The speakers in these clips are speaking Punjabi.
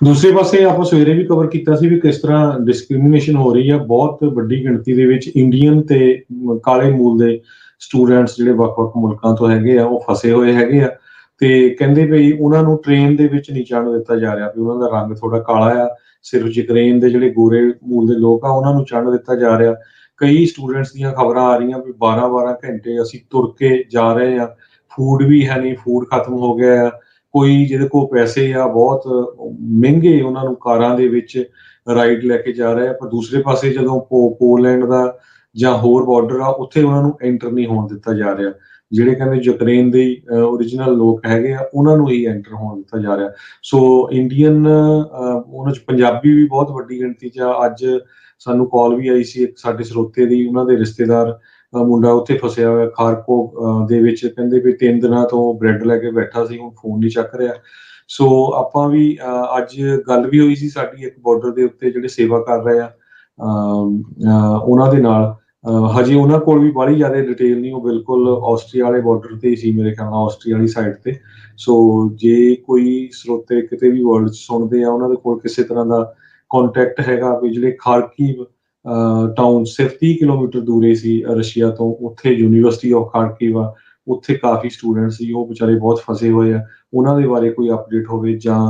ਦੂਸਰੇ ਪਾਸੇ ਆਪਾਂ ਸਵੇਰੇ ਵੀ ਕਵਰ ਕੀਤਾ ਸੀ ਵੀ ਕਿਸ ਤਰ੍ਹਾਂ ਡਿਸਕ੍ਰਿਮੀਨੇਸ਼ਨ ਹੋ ਰਹੀ ਆ ਬਹੁਤ ਵੱਡੀ ਗਿਣਤੀ ਦੇ ਵਿੱਚ ਇੰਡੀਅਨ ਤੇ ਕਾਲੇ ਮੂਲ ਦੇ ਸਟੂਡੈਂਟਸ ਜਿਹੜੇ ਵੱਖ-ਵੱਖ ਮੁਲਕਾਂ ਤੋਂ ਹੈਗੇ ਆ ਉਹ ਫਸੇ ਹੋਏ ਹੈਗੇ ਆ ਤੇ ਕਹਿੰਦੇ ਵੀ ਉਹਨਾਂ ਨੂੰ ਟ੍ਰੇਨ ਦੇ ਵਿੱਚ ਨਹੀਂ ਚੜ੍ਹਨ ਦਿੱਤਾ ਜਾ ਰਿਹਾ ਵੀ ਉਹਨਾਂ ਦਾ ਰੰਗ ਥੋੜਾ ਕਾਲਾ ਆ ਸਿਰਫ ਯੂਕਰੇਨ ਦੇ ਜਿਹੜੇ ਗੋਰੇ ਮੂਲ ਦੇ ਲੋਕ ਆ ਉਹਨਾਂ ਨੂੰ ਚੜ੍ਹਨ ਦਿੱਤਾ ਜਾ ਰਿਹਾ ਕਈ ਸਟੂਡੈਂਟਸ ਦੀਆਂ ਖਬਰਾਂ ਆ ਰਹੀਆਂ ਵੀ 12-12 ਘੰਟੇ ਅਸੀਂ ਤੁਰ ਕੇ ਜਾ ਰਹੇ ਆ ਫੂਡ ਵੀ ਹੈ ਨਹੀਂ ਫੂਡ ਖਤਮ ਹੋ ਗਿਆ ਆ ਕੋਈ ਜਿਹਦੇ ਕੋਲ ਪੈਸੇ ਆ ਬਹੁਤ ਮਹਿੰਗੇ ਉਹਨਾਂ ਨੂੰ ਕਾਰਾਂ ਦੇ ਵਿੱਚ ਰਾਈਡ ਲੈ ਕੇ ਜਾ ਰਹੇ ਆ ਪਰ ਦੂਸਰੇ ਪਾਸੇ ਜਦੋਂ ਪੋਲੈਂਡ ਦਾ ਜਾਂ ਹੋਰ ਬਾਰਡਰ ਆ ਉੱਥੇ ਉਹਨਾਂ ਨੂੰ ਐਂਟਰ ਨਹੀਂ ਹੋਣ ਦਿੱਤਾ ਜਾ ਰਿਹਾ ਜਿਹੜੇ ਕਹਿੰਦੇ ਯੂਕਰੇਨ ਦੇ ਓਰੀਜਨਲ ਲੋਕ ਹੈਗੇ ਆ ਉਹਨਾਂ ਨੂੰ ਹੀ ਐਂਟਰ ਹੋਣ ਦਿੱਤਾ ਜਾ ਰਿਹਾ ਸੋ ਇੰਡੀਅਨ ਉਹਨਾਂ 'ਚ ਪੰਜਾਬੀ ਵੀ ਬਹੁਤ ਵੱਡੀ ਗਿਣਤੀ 'ਚ ਆ ਅੱਜ ਸਾਨੂੰ ਕਾਲ ਵੀ ਆਈ ਸੀ ਇੱਕ ਸਾਡੇ ਸਰੋਤੇ ਦੀ ਉਹਨਾਂ ਦੇ ਰਿਸ਼ਤੇਦਾਰ ਮੁੰਡਾ ਉੱਥੇ ਫਸਿਆ ਹੋਇਆ ਖਾਰਕੋ ਦੇ ਵਿੱਚ ਕਹਿੰਦੇ ਵੀ 3 ਦਿਨਾਂ ਤੋਂ ਬ੍ਰੈਡ ਲੈ ਕੇ ਬੈਠਾ ਸੀ ਹੁਣ ਫੋਨ ਨਹੀਂ ਚੱਕ ਰਿਹਾ ਸੋ ਆਪਾਂ ਵੀ ਅੱਜ ਗੱਲ ਵੀ ਹੋਈ ਸੀ ਸਾਡੀ ਇੱਕ ਬਾਰਡਰ ਦੇ ਉੱਤੇ ਜਿਹੜੇ ਸੇਵਾ ਕਰ ਰਹੇ ਆ ਉਹਨਾਂ ਦੇ ਨਾਲ ਹਜੇ ਉਹਨਾਂ ਕੋਲ ਵੀ ਬੜੀ ਜ਼ਿਆਦਾ ਡਿਟੇਲ ਨਹੀਂ ਉਹ ਬਿਲਕੁਲ ਆਸਟਰੀਆ ਵਾਲੇ ਬਾਰਡਰ ਤੇ ਹੀ ਸੀ ਮੇਰੇ ਖਿਆਲ ਨਾਲ ਆਸਟਰੀਆ ਵਾਲੀ ਸਾਈਡ ਤੇ ਸੋ ਜੇ ਕੋਈ ਸਰੋਤੇ ਕਿਤੇ ਵੀ ਵਰਲਡ 'ਚ ਸੁਣਦੇ ਆ ਉਹਨਾਂ ਦੇ ਕੋਲ ਕਿਸੇ ਤਰ੍ਹਾਂ ਦਾ ਕੰਟੈਕਟ ਹੈਗਾ ਵੀ ਜਿਹੜੇ ਖਾਰਕੀਵ ਟਾਊਨ ਸਿਰਫ 30 ਕਿਲੋਮੀਟਰ ਦੂਰੇ ਸੀ ਰਸ਼ੀਆ ਤੋਂ ਉੱਥੇ ਯੂਨੀਵਰਸਿਟੀ ਆਫ ਖਾਰਕੀਵ ਆ ਉੱਥੇ ਕਾਫੀ ਸਟੂਡੈਂਟ ਸੀ ਉਹ ਵਿਚਾਰੇ ਬਹੁਤ ਫਸੇ ਹੋਏ ਆ ਉਹਨਾਂ ਦੇ ਬਾਰੇ ਕੋਈ ਅਪਡੇਟ ਹੋਵੇ ਜਾਂ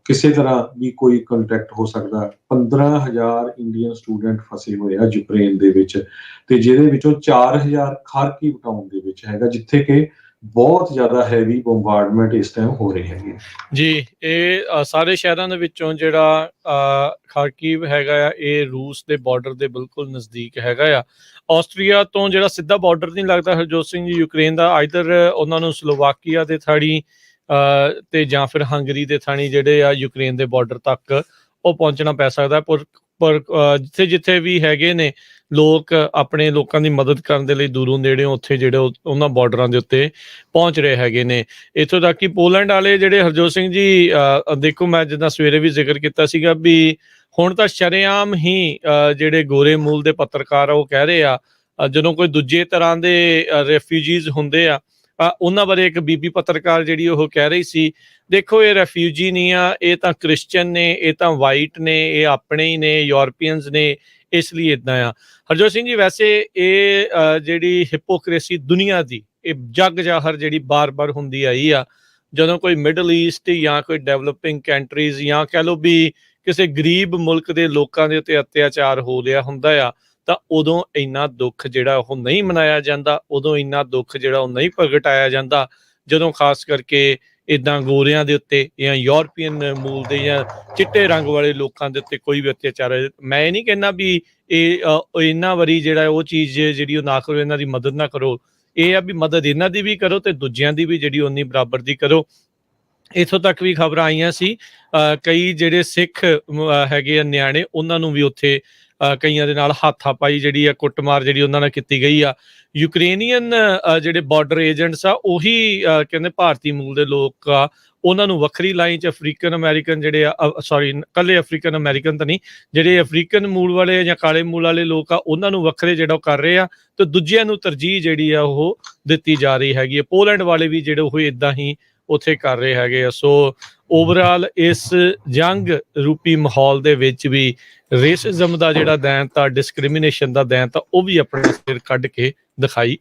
ਕਿਸੇ ਤਰ੍ਹਾਂ ਵੀ ਕੋਈ ਕੰਟੈਕਟ ਹੋ ਸਕਦਾ 15,000 ਇੰਡੀਅਨ ਸਟੂਡੈਂਟ ਫਸੇ ਹੋਏ ਆ ਯੂਕਰੇਨ ਦੇ ਵਿੱਚ ਤੇ ਜਿਹਦੇ ਵਿੱਚੋਂ 4,000 ਖਾਰਕੀਵ ਟਾਊਨ ਦੇ ਵਿੱਚ ਹੈਗਾ ਜਿੱਥੇ ਕਿ ਬਹੁਤ ਜ਼ਿਆਦਾ ਹੈਵੀ ਬੰਬਾਰਡਮੈਂਟ ਇਸ ਟਾਈਮ ਹੋ ਰਹੇ ਹੈਗੇ ਜੀ ਇਹ ਸਾਰੇ ਸ਼ਹਿਰਾਂ ਦੇ ਵਿੱਚੋਂ ਜਿਹੜਾ ਖਾਰਕੀਵ ਹੈਗਾ ਆ ਇਹ ਰੂਸ ਦੇ ਬਾਰਡਰ ਦੇ ਬਿਲਕੁਲ ਨਜ਼ਦੀਕ ਹੈਗਾ ਆ ਆਸਟਰੀਆ ਤੋਂ ਜਿਹੜਾ ਸਿੱਧਾ ਬਾਰਡਰ ਨਹੀਂ ਲੱਗਦਾ ਹਰਜੋਤ ਸਿੰਘ ਜੀ ਯੂਕਰੇਨ ਦਾ ਆਈਦਰ ਉਹਨਾਂ ਨੂੰ ਸਲੋਵਾਕੀਆ ਦੇ ਥਾਣੀ ਤੇ ਜਾਂ ਫਿਰ ਹੰਗਰੀ ਦੇ ਥਾਣੀ ਜਿਹੜੇ ਆ ਯੂਕਰੇਨ ਦੇ ਬਾਰਡਰ ਤੱਕ ਉਹ ਪਹੁੰਚਣਾ ਪੈ ਸਕਦਾ ਪਰ ਜਿੱਥੇ ਜਿੱਥੇ ਵੀ ਹੈਗੇ ਨੇ ਲੋਕ ਆਪਣੇ ਲੋਕਾਂ ਦੀ ਮਦਦ ਕਰਨ ਦੇ ਲਈ ਦੂਰੋਂ ਨੇੜਿਓਂ ਉੱਥੇ ਜਿਹੜੇ ਉਹਨਾਂ ਬਾਰਡਰਾਂ ਦੇ ਉੱਤੇ ਪਹੁੰਚ ਰਹੇ ਹੈਗੇ ਨੇ ਇੱਥੋਂ ਤੱਕ ਕਿ ਪੋਲੈਂਡ ਵਾਲੇ ਜਿਹੜੇ ਹਰਜੋਤ ਸਿੰਘ ਜੀ ਦੇਖੋ ਮੈਂ ਜਿੱਦਾਂ ਸਵੇਰੇ ਵੀ ਜ਼ਿਕਰ ਕੀਤਾ ਸੀਗਾ ਵੀ ਹੁਣ ਤਾਂ ਸ਼ਰੇਆਮ ਹੀ ਜਿਹੜੇ ਗੋਰੇ ਮੂਲ ਦੇ ਪੱਤਰਕਾਰ ਆ ਉਹ ਕਹਿ ਰਹੇ ਆ ਜਦੋਂ ਕੋਈ ਦੂਜੇ ਤਰ੍ਹਾਂ ਦੇ ਰੈਫਿਊਜੀਜ਼ ਹੁੰਦੇ ਆ ਉਹਨਾਂ ਬਾਰੇ ਇੱਕ ਬੀਬੀ ਪੱਤਰਕਾਰ ਜਿਹੜੀ ਉਹ ਕਹਿ ਰਹੀ ਸੀ ਦੇਖੋ ਇਹ ਰੈਫਿਊਜੀ ਨਹੀਂ ਆ ਇਹ ਤਾਂ ਕ੍ਰਿਸਚਨ ਨੇ ਇਹ ਤਾਂ ਵਾਈਟ ਨੇ ਇਹ ਆਪਣੇ ਹੀ ਨੇ ਯੂਰਪੀਅਨਸ ਨੇ ਇਸ ਲਈ ਇੱਦਾਂ ਆ ਹਰਜੋਤ ਸਿੰਘ ਜੀ ਵੈਸੇ ਇਹ ਜਿਹੜੀ ਹਿਪੋਕ੍ਰੇਸੀ ਦੁਨੀਆ ਦੀ ਇਹ ਜੱਗ ਜਾਹਰ ਜਿਹੜੀ ਬਾਰ-ਬਾਰ ਹੁੰਦੀ ਆਈ ਆ ਜਦੋਂ ਕੋਈ ਮਿਡਲ ਈਸਟ ਜਾਂ ਕੋਈ ਡਿਵੈਲਪਿੰਗ ਕੰਟਰੀਜ਼ ਜਾਂ ਕਹਿ ਲਓ ਵੀ ਕਿਸੇ ਗਰੀਬ ਮੁਲਕ ਦੇ ਲੋਕਾਂ ਦੇ ਉੱਤੇ ਅਤਿਆਚਾਰ ਹੋ ਰਿਹਾ ਹੁੰਦਾ ਆ ਤਾਂ ਉਦੋਂ ਇੰਨਾ ਦੁੱਖ ਜਿਹੜਾ ਉਹ ਨਹੀਂ ਮਨਾਇਆ ਜਾਂਦਾ ਉਦੋਂ ਇੰਨਾ ਦੁੱਖ ਜਿਹੜਾ ਉਹ ਨਹੀਂ ਪ੍ਰਗਟਾਇਆ ਜਾਂਦਾ ਜਦੋਂ ਖਾਸ ਕਰਕੇ ਇੱਦਾਂ ਗੋਰਿਆਂ ਦੇ ਉੱਤੇ ਜਾਂ ਯੂਰਪੀਅਨ ਮੂਲ ਦੇ ਜਾਂ ਚਿੱਟੇ ਰੰਗ ਵਾਲੇ ਲੋਕਾਂ ਦੇ ਉੱਤੇ ਕੋਈ ਵੀ ਅਤਿਆਚਾਰ ਮੈਂ ਇਹ ਨਹੀਂ ਕਹਿੰਦਾ ਵੀ ਇਹ ਇਹਨਾਂ ਵਾਰੀ ਜਿਹੜਾ ਉਹ ਚੀਜ਼ ਜਿਹੜੀ ਉਹ ਨਾ ਕਰੋ ਇਹਨਾਂ ਦੀ ਮਦਦ ਨਾ ਕਰੋ ਇਹ ਆ ਵੀ ਮਦਦ ਇਹਨਾਂ ਦੀ ਵੀ ਕਰੋ ਤੇ ਦੂਜਿਆਂ ਦੀ ਵੀ ਜਿਹੜੀ ਉਨੀ ਬਰਾਬਰ ਦੀ ਕਰੋ ਇੱਥੋਂ ਤੱਕ ਵੀ ਖਬਰਾਂ ਆਈਆਂ ਸੀ ਕਈ ਜਿਹੜੇ ਸਿੱਖ ਹੈਗੇ ਆ ਨਿਆਣੇ ਉਹਨਾਂ ਨੂੰ ਵੀ ਉੱਥੇ ਕਈਆਂ ਦੇ ਨਾਲ ਹਾਥਾਪਾਈ ਜਿਹੜੀ ਆ ਕੁੱਟਮਾਰ ਜਿਹੜੀ ਉਹਨਾਂ ਨਾਲ ਕੀਤੀ ਗਈ ਆ ਯੂਕਰੇਨੀਅਨ ਜਿਹੜੇ ਬਾਰਡਰ ਏਜੰਟਸ ਆ ਉਹੀ ਕਹਿੰਦੇ ਭਾਰਤੀ ਮੂਲ ਦੇ ਲੋਕ ਆ ਉਹਨਾਂ ਨੂੰ ਵੱਖਰੀ ਲਾਈਨ 'ਚ ਅਫਰੀਕਨ ਅਮਰੀਕਨ ਜਿਹੜੇ ਆ ਸੌਰੀ ਇਕੱਲੇ ਅਫਰੀਕਨ ਅਮਰੀਕਨ ਤਾਂ ਨਹੀਂ ਜਿਹੜੇ ਅਫਰੀਕਨ ਮੂਲ ਵਾਲੇ ਜਾਂ ਕਾਲੇ ਮੂਲ ਵਾਲੇ ਲੋਕ ਆ ਉਹਨਾਂ ਨੂੰ ਵੱਖਰੇ ਜਿਹੜਾ ਉਹ ਕਰ ਰਹੇ ਆ ਤੇ ਦੂਜਿਆਂ ਨੂੰ ਤਰਜੀਹ ਜਿਹੜੀ ਆ ਉਹ ਦਿੱਤੀ ਜਾ ਰਹੀ ਹੈਗੀ ਹੈ ਪੋਲੈਂਡ ਵਾਲੇ ਵੀ ਜਿਹੜੇ ਉਹ ਇੱਦਾਂ ਹੀ ਉੱਥੇ ਕਰ ਰਹੇ ਹੈਗੇ ਆ ਸੋ ਓਵਰਆਲ ਇਸ ਜੰਗ ਰੂਪੀ ਮਾਹੌਲ ਦੇ ਵਿੱਚ ਵੀ ਰੇਸਿਜ਼ਮ ਦਾ ਜਿਹੜਾ ਦੈਂਤ ਆ ਡਿਸਕ੍ਰਿਮੀਨੇਸ਼ਨ ਦਾ ਦੈਂਤ ਆ ਉਹ ਵੀ ਆਪਣੇ ਸਿਰ ਕੱਢ ਕੇ ਦਿਖਾਈ